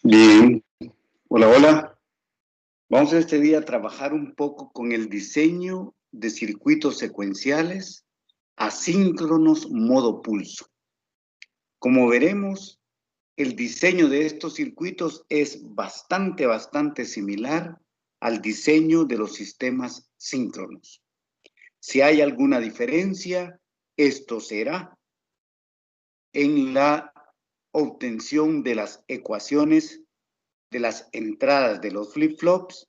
Bien, hola, hola. Vamos este día a trabajar un poco con el diseño de circuitos secuenciales asíncronos modo pulso. Como veremos, el diseño de estos circuitos es bastante similar al diseño de los sistemas síncronos. Si hay alguna diferencia, esto será en la obtención de las ecuaciones de las entradas de los flip-flops,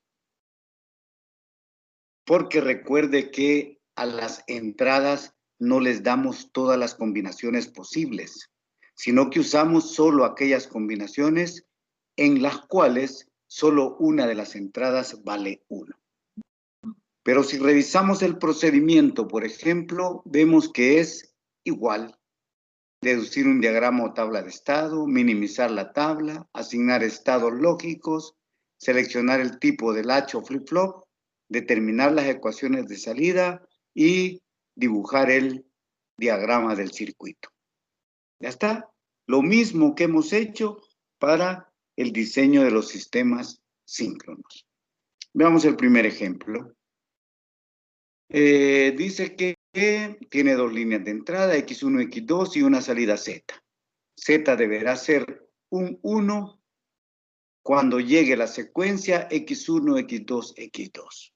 porque recuerde que a las entradas no les damos todas las combinaciones posibles, sino que usamos solo aquellas combinaciones en las cuales solo una de las entradas vale 1. Pero si revisamos el procedimiento, por ejemplo, vemos que es igual. Deducir un diagrama o tabla de estado, minimizar la tabla, asignar estados lógicos, seleccionar el tipo del latch o flip-flop, determinar las ecuaciones de salida y dibujar el diagrama del circuito. Ya está. Lo mismo que hemos hecho para el diseño de los sistemas síncronos. Veamos el primer ejemplo. Dice que tiene dos líneas de entrada, X1, X2 y una salida Z. Z deberá ser un 1 cuando llegue la secuencia X1, X2, X2.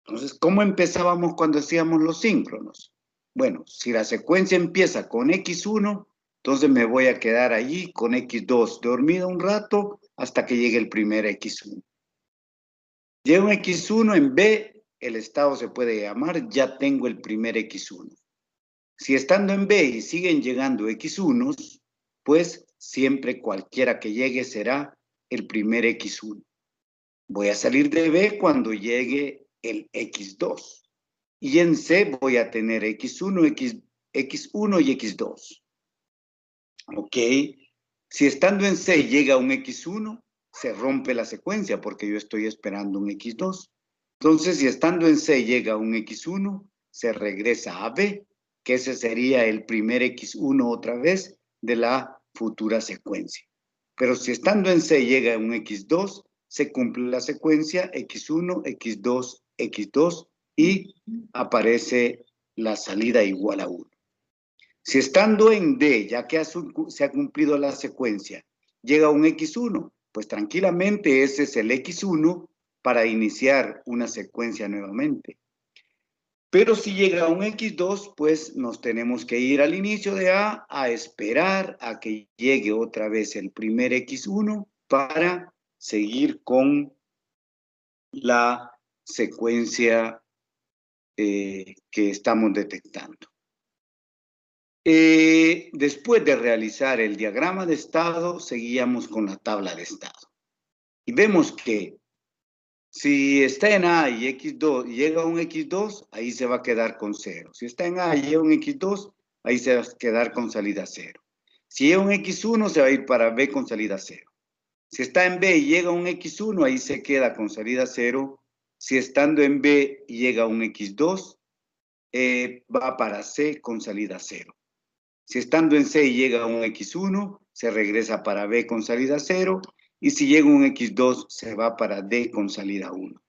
Entonces, ¿cómo empezábamos cuando hacíamos los síncronos? Bueno, si la secuencia empieza con X1, entonces me voy a quedar allí con X2 dormido un rato hasta que llegue el primer X1. Llega un X1 en B, el estado se puede llamar, ya tengo el primer X1. Si estando en B y siguen llegando X1s, pues siempre cualquiera que llegue será el primer X1. Voy a salir de B cuando llegue el X2. Y en C voy a tener X1, X1 y X2. Ok. Si estando en C llega un X1, se rompe la secuencia porque yo estoy esperando un X2. Entonces, si estando en C llega un X1, se regresa a B, que ese sería el primer X1 otra vez de la futura secuencia. Pero si estando en C llega un X2, se cumple la secuencia X1, X2, X2 y aparece la salida igual a 1. Si estando en D, ya que se ha cumplido la secuencia, llega un X1, pues tranquilamente ese es el X1 para iniciar una secuencia nuevamente. Pero si llega un X2, pues nos tenemos que ir al inicio de A a esperar a que llegue otra vez el primer X1 para seguir con la secuencia que estamos detectando. Después de realizar el diagrama de estado, seguíamos con la tabla de estado. Y vemos que si está en A y X2 y llega un X2, ahí se va a quedar con 0. Si está en A y llega un X2, ahí se va a quedar con salida 0. Si llega un X1, se va a ir para B con salida 0. Si está en B y llega un X1, ahí se queda con salida 0. Si estando en B y llega un X2, va para C con salida 0. Si estando en C y llega un X1, se regresa para B con salida 0. Y si llega un X2, se va para D con salida 1.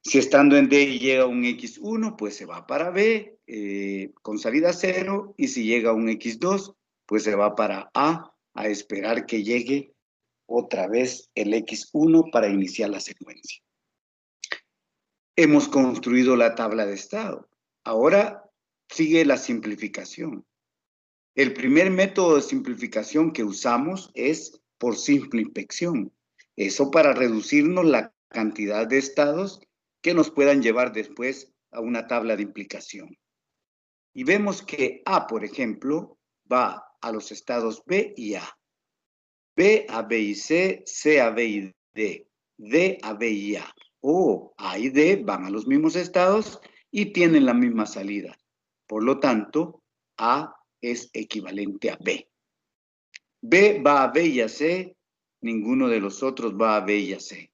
Si estando en D y llega un X1, pues se va para B con salida 0. Y si llega un X2, pues se va para A esperar que llegue otra vez el X1 para iniciar la secuencia. Hemos construido la tabla de estado. Ahora sigue la simplificación. El primer método de simplificación que usamos es por simple inspección. Eso para reducirnos la cantidad de estados que nos puedan llevar después a una tabla de implicación. Y vemos que A, por ejemplo, va a los estados B y A. B a B y C, C a B y D, D a B y A. O A y D van a los mismos estados y tienen la misma salida. Por lo tanto, A es equivalente a B. B va a B y a C, ninguno de los otros va a B y a C.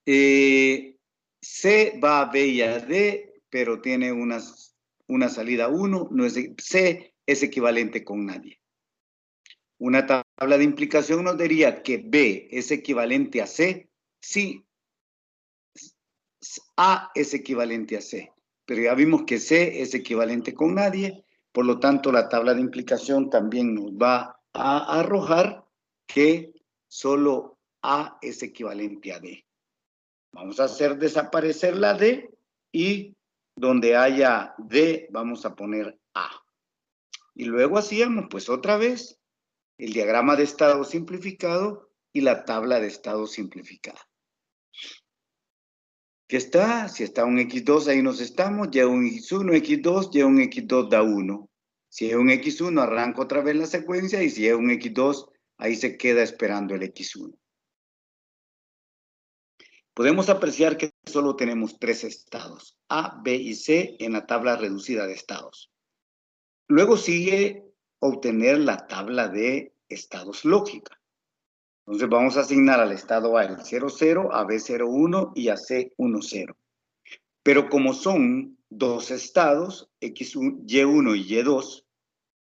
C va a B y a D, pero tiene una salida 1, no es, C es equivalente con nadie. Una tabla de implicación nos diría que B es equivalente a C si A es equivalente a C. Pero ya vimos que C es equivalente con nadie, por lo tanto la tabla de implicación también nos va a arrojar que solo A es equivalente a D. Vamos a hacer desaparecer la D y donde haya D vamos a poner A. Y luego hacíamos pues otra vez el diagrama de estado simplificado y la tabla de estado simplificada. ¿Qué está? Si está un X2, ahí nos estamos. Ya un X1, X2, ya un X2 da 1. Si es un X1, arranco otra vez la secuencia y si es un X2, ahí se queda esperando el X1. Podemos apreciar que solo tenemos 3 estados, A, B y C, en la tabla reducida de estados. Luego sigue obtener la tabla de estados lógica. Entonces vamos a asignar al estado A el 00, a B 01 y a C 10. Pero como son 2 estados, X1, Y1 y Y2,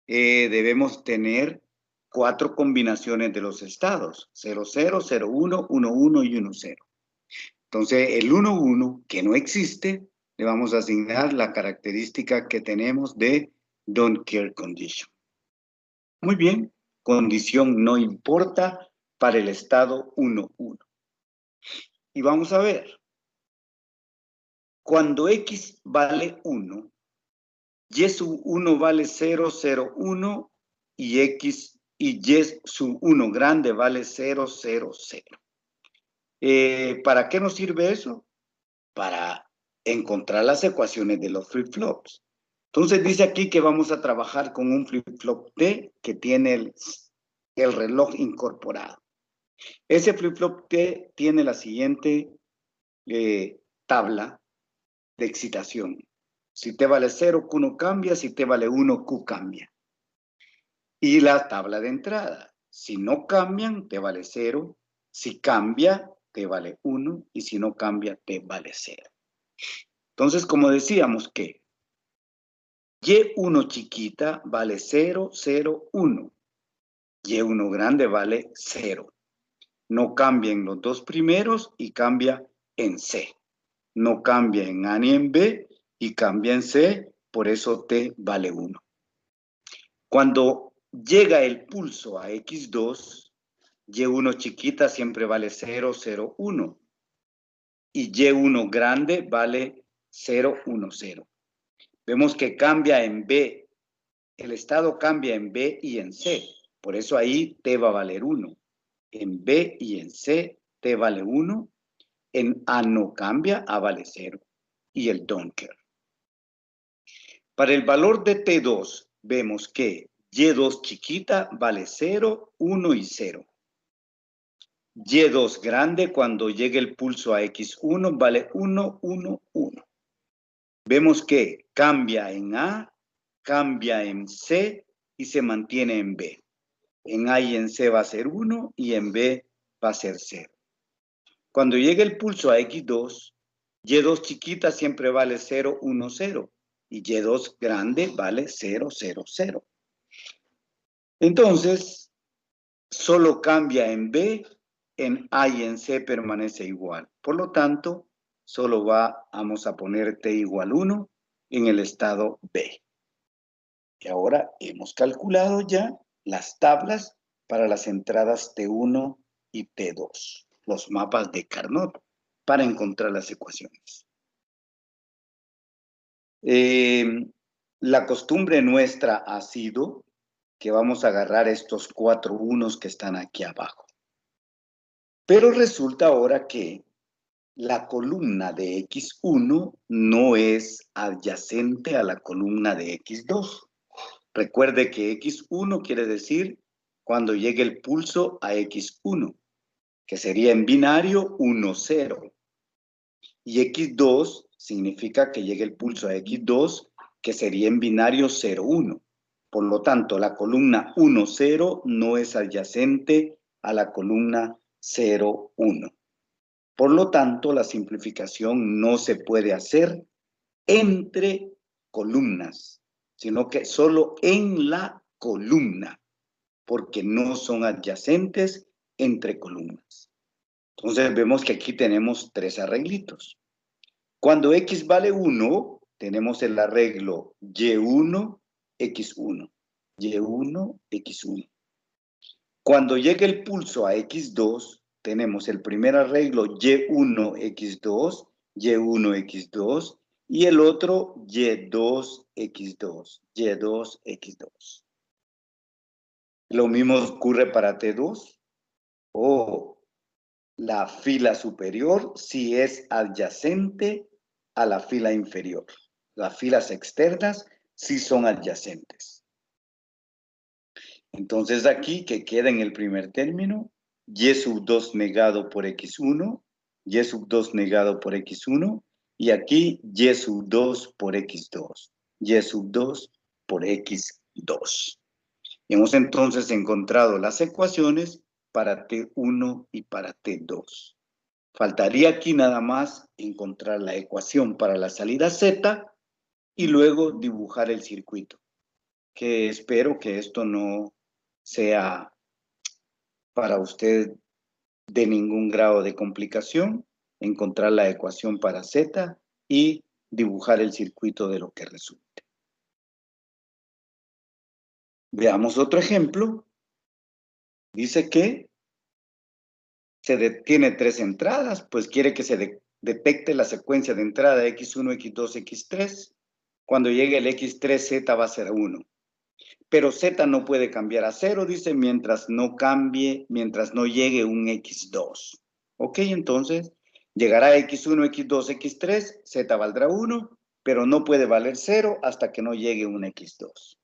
debemos tener 4 combinaciones de los estados, 00, 01, 11 y 10. Entonces, el 11, que no existe, le vamos a asignar la característica que tenemos de don't care condition. Muy bien, condición no importa para el estado 11. Y vamos a ver, cuando X vale 1, Y sub 1 vale 0, 0, 1 y X y Y sub 1 grande vale 0, 0, 0. ¿Para qué nos sirve eso? Para encontrar las ecuaciones de los flip-flops. Entonces dice aquí que vamos a trabajar con un flip-flop T que tiene el reloj incorporado. Ese flip-flop T tiene la siguiente tabla de excitación. Si T vale 0, Q no cambia. Si T vale 1, Q cambia. Y la tabla de entrada. Si no cambian, T vale 0. Si cambia, T vale 1. Y si no cambia, T vale 0. Entonces, como decíamos que Y1 chiquita vale 0, 0, 1. Y1 grande vale 0. No cambia en los dos primeros y cambia en C. No cambia en A ni en B y cambia en C, por eso T vale 1. Cuando llega el pulso a X2, Y1 chiquita siempre vale 0, 0, 1. Y Y1 grande vale 0, 1, 0. Vemos que cambia en B. El estado cambia en B y en C. Por eso ahí T va a valer 1. En B y en C, T vale 1. En A no cambia, A vale 0. Y el don't care. Para el valor de T2, vemos que Y2 chiquita vale 0, 1 y 0. Y2 grande, cuando llegue el pulso a X1, vale 1, 1, 1. Vemos que cambia en A, cambia en C y se mantiene en B. En A y en C va a ser 1 y en B va a ser 0. Cuando llegue el pulso a X2, Y2 chiquita siempre vale 0, 1, 0. Y Y2 grande vale 0, 0, 0. Entonces, solo cambia en B, en A y en C permanece igual. Por lo tanto, solo vamos a poner T igual 1 en el estado B. Y ahora hemos calculado ya las tablas para las entradas T1 y T2, los mapas de Carnot, para encontrar las ecuaciones. La costumbre nuestra ha sido que vamos a agarrar estos 4 unos que están aquí abajo. Pero resulta ahora que la columna de X1 no es adyacente a la columna de X2. Recuerde que X1 quiere decir cuando llegue el pulso a X1, que sería en binario 1, 0. Y X2 significa que llegue el pulso a X2, que sería en binario 0, 1. Por lo tanto, la columna 1, 0 no es adyacente a la columna 0, 1. Por lo tanto, la simplificación no se puede hacer entre columnas, sino que solo en la columna. porque no son adyacentes entre columnas. Entonces vemos que aquí tenemos 3 arreglitos. Cuando X vale 1, tenemos el arreglo Y1, X1. Y1, X1. Cuando llegue el pulso a X2, tenemos el primer arreglo Y1, X2, Y1, X2, y el otro Y2, X2, Y2, X2. Lo mismo ocurre para T2 o la fila superior si es adyacente a la fila inferior. Las filas externas sí son adyacentes. Entonces aquí que queda en el primer término, Y sub 2 negado por X1, Y sub 2 negado por X1, y aquí Y sub 2 por X2, Y sub 2 por X2. Hemos entonces encontrado las ecuaciones para T1 y para T2. Faltaría aquí nada más encontrar la ecuación para la salida Z y luego dibujar el circuito, que espero que esto no sea para usted de ningún grado de complicación, encontrar la ecuación para Z y dibujar el circuito de lo que resulte. Veamos otro ejemplo. Dice que tiene 3 entradas, pues quiere que se detecte la secuencia de entrada X1, X2, X3. Cuando llegue el X3, Z va a ser 1. Pero Z no puede cambiar a 0, dice, mientras no llegue un X2. Ok, entonces, llegará X1, X2, X3, Z valdrá 1, pero no puede valer 0 hasta que no llegue un X2.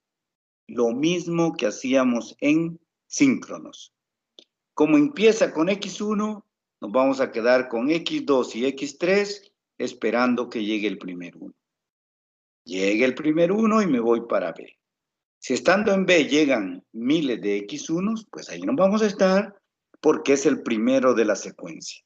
Lo mismo que hacíamos en síncronos. Como empieza con X1, nos vamos a quedar con X2 y X3 esperando que llegue el primer 1. Llegue el primer 1 y me voy para B. Si estando en B llegan miles de X1, pues ahí nos vamos a estar porque es el primero de la secuencia.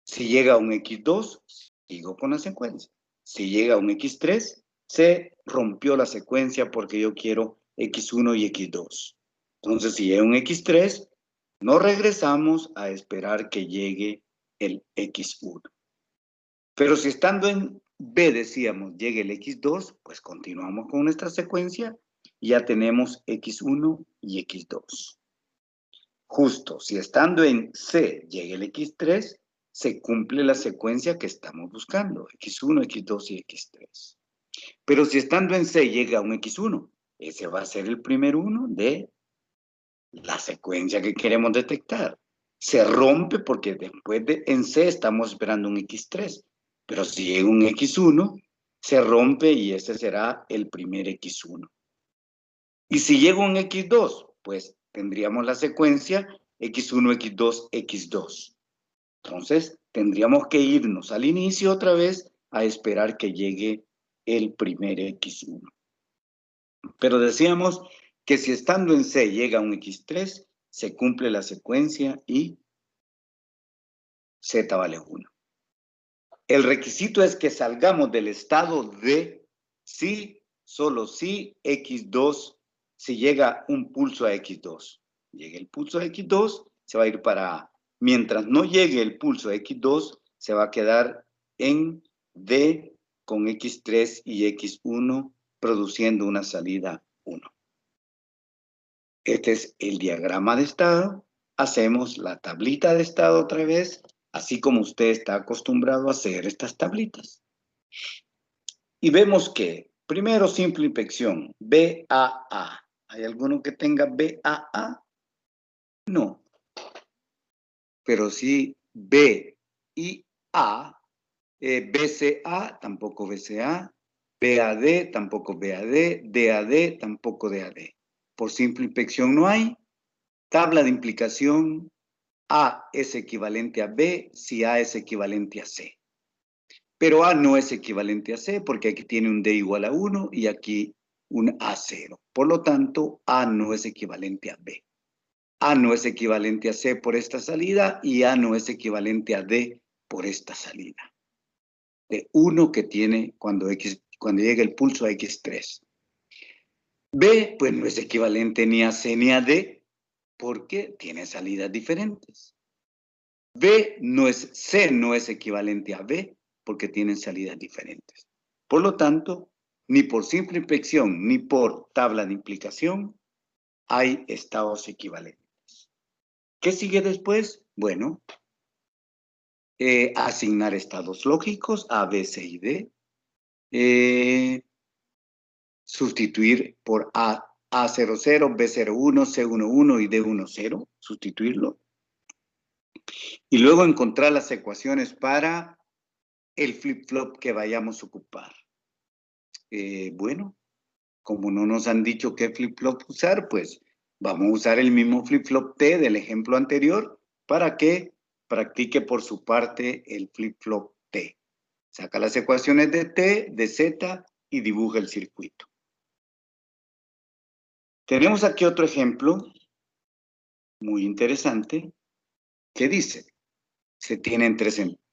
Si llega un X2, sigo con la secuencia. Si llega un X3, se rompió la secuencia porque yo quiero X1 y X2. Entonces, si llega un X3, no regresamos a esperar que llegue el X1. Pero si estando en B, decíamos, llegue el X2, pues continuamos con nuestra secuencia y ya tenemos X1 y X2. Justo, si estando en C llegue el X3, se cumple la secuencia que estamos buscando, X1, X2 y X3. Pero si estando en C llega un X1, ese va a ser el primer 1 de la secuencia que queremos detectar. Se rompe porque después en C estamos esperando un X3, pero si llega un X1, se rompe y ese será el primer X1. Y si llega un X2, pues tendríamos la secuencia X1, X2, X2. Entonces, tendríamos que irnos al inicio otra vez a esperar que llegue el primer X1. Pero decíamos que si estando en C llega un X3, se cumple la secuencia y Z vale 1. El requisito es que salgamos del estado de si, solo si X2, si llega un pulso a X2. Llega el pulso a X2, se va a ir para A. Mientras no llegue el pulso a X2, se va a quedar en D con X3 y X1, produciendo una salida 1. Este es el diagrama de estado. Hacemos la tablita de estado otra vez, así como usted está acostumbrado a hacer estas tablitas. Y vemos que, primero, simple inspección, BAA. ¿Hay alguno que tenga BAA? No. Pero sí B y A, BCA, tampoco BCA, BAD, tampoco BAD, DAD, tampoco DAD. Por simple inspección no hay. Tabla de implicación, A es equivalente a B si A es equivalente a C. Pero A no es equivalente a C porque aquí tiene un D igual a 1 y aquí un A0. Por lo tanto, A no es equivalente a B. A no es equivalente a C por esta salida y A no es equivalente a D por esta salida. De 1 que tiene cuando llega el pulso a X3. B, pues no es equivalente ni a C ni a D, porque tiene salidas diferentes. C no es equivalente a B, porque tienen salidas diferentes. Por lo tanto, ni por simple implicación, ni por tabla de implicación, hay estados equivalentes. ¿Qué sigue después? Bueno, asignar estados lógicos A, B, C y D. Sustituir por A00, B01, C11 y D10, sustituirlo. Y luego encontrar las ecuaciones para el flip-flop que vayamos a ocupar. Bueno, como no nos han dicho qué flip-flop usar, pues vamos a usar el mismo flip-flop T del ejemplo anterior para que practique por su parte el flip-flop T. Saca las ecuaciones de T, de Z y dibuja el circuito. Tenemos aquí otro ejemplo muy interesante que dice, se tienen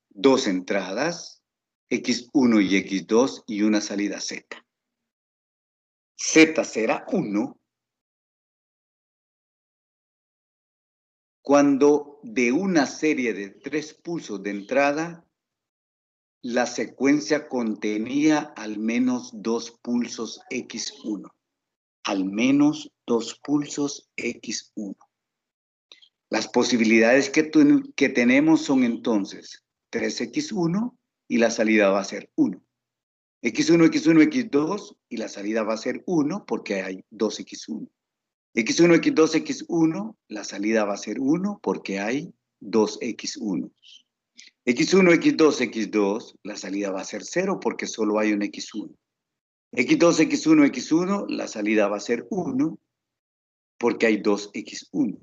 dos entradas, X1 y X2 y una salida Z. Z será 1 cuando de una serie de 3 pulsos de entrada, la secuencia contenía al menos 2 pulsos X1. Al menos 2 pulsos X1. Las posibilidades que tenemos son entonces 3X1 y la salida va a ser 1. X1, X1, X2 y la salida va a ser 1 porque hay 2X1. X1, X2, X1, la salida va a ser 1 porque hay 2X1. X1, X2, X2, la salida va a ser 0 porque solo hay un X1. X2, X1, X1, la salida va a ser 1 porque hay 2X1.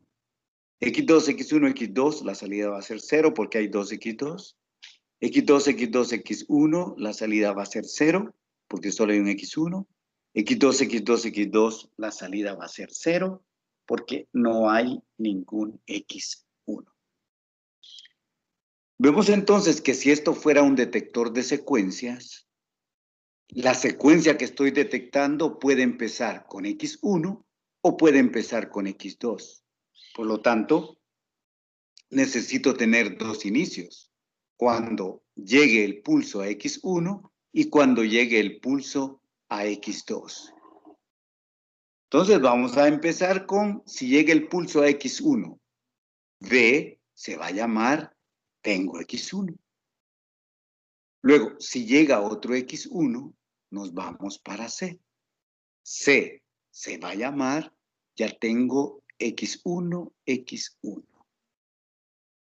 X2, X1, X2, la salida va a ser 0 porque hay 2X2. X2, X2, X1, la salida va a ser 0 porque solo hay un X1. X2, X2, X2, la salida va a ser 0 porque no hay ningún X1. Vemos entonces que si esto fuera un detector de secuencias, la secuencia que estoy detectando puede empezar con X1 o puede empezar con X2. Por lo tanto, necesito tener dos inicios. Cuando llegue el pulso a X1 y cuando llegue el pulso a X2. Entonces vamos a empezar con, si llega el pulso a X1, B se va a llamar tengo X1. Luego, si llega otro X1, nos vamos para C. C se va a llamar, ya tengo X1, X1.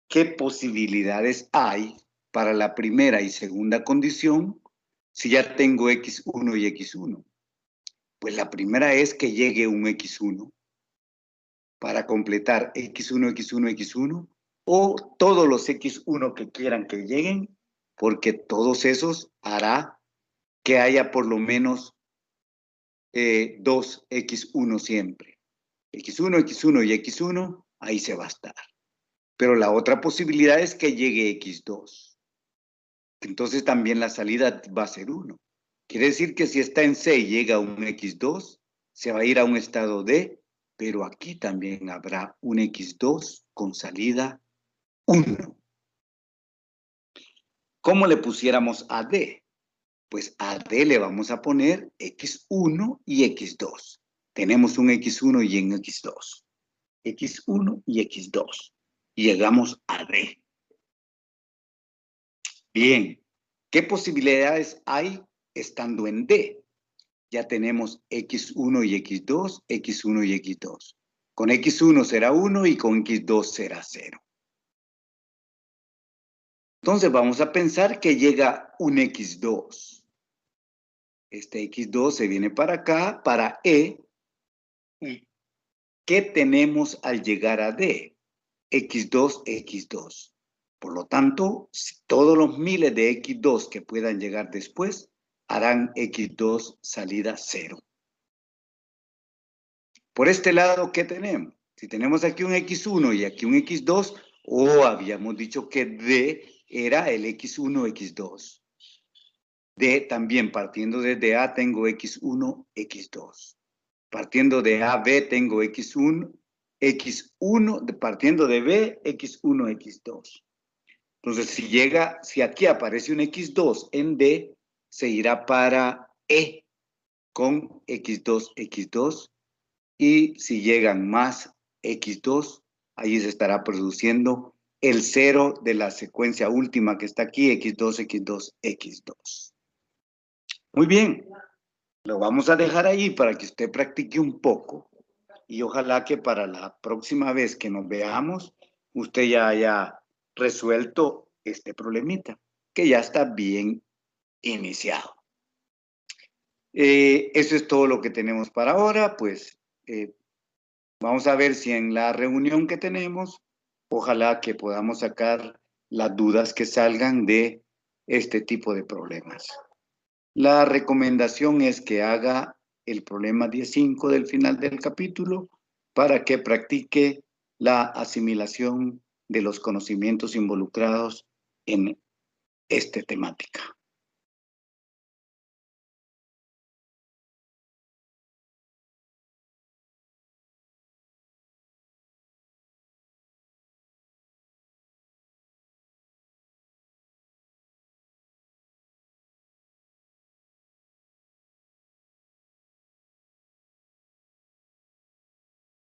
¿Qué posibilidades hay para la primera y segunda condición si ya tengo X1 y X1? Pues la primera es que llegue un X1 para completar X1, X1, X1 o todos los X1 que quieran que lleguen, porque todos esos hará que haya por lo menos dos X1 siempre. X1, X1 y X1, ahí se va a estar. Pero la otra posibilidad es que llegue X2. Entonces también la salida va a ser 1. Quiere decir que si está en C y llega un X2, se va a ir a un estado D, pero aquí también habrá un X2 con salida 1. ¿Cómo le pusiéramos a D? Pues a D le vamos a poner X1 y X2. Tenemos un X1 y un X2. X1 y X2. Y llegamos a D. Bien, ¿qué posibilidades hay estando en D? Ya tenemos X1 y X2, X1 y X2. Con X1 será 1 y con X2 será 0. Entonces vamos a pensar que llega un X2. Este X2 se viene para acá, para E. ¿Y qué tenemos al llegar a D? X2, X2. Por lo tanto, todos los miles de X2 que puedan llegar después harán X2 salida 0. Por este lado, ¿qué tenemos? Si tenemos aquí un X1 y aquí un X2, habíamos dicho que D era el X1, X2. D también, partiendo desde A, tengo X1, X2. Partiendo de A, B, tengo X1, partiendo de B, X1, X2. Entonces, si aquí aparece un X2 en D, se irá para E con X2, X2. Y si llegan más X2, ahí se estará produciendo el 0 de la secuencia última que está aquí, X2, X2, X2. Muy bien, lo vamos a dejar ahí para que usted practique un poco. Y ojalá que para la próxima vez que nos veamos, usted ya haya resuelto este problemita, que ya está bien iniciado. Eso es todo lo que tenemos para ahora, pues vamos a ver si en la reunión que tenemos, ojalá que podamos sacar las dudas que salgan de este tipo de problemas. La recomendación es que haga el problema 10.5 del final del capítulo para que practique la asimilación de los conocimientos involucrados en esta temática.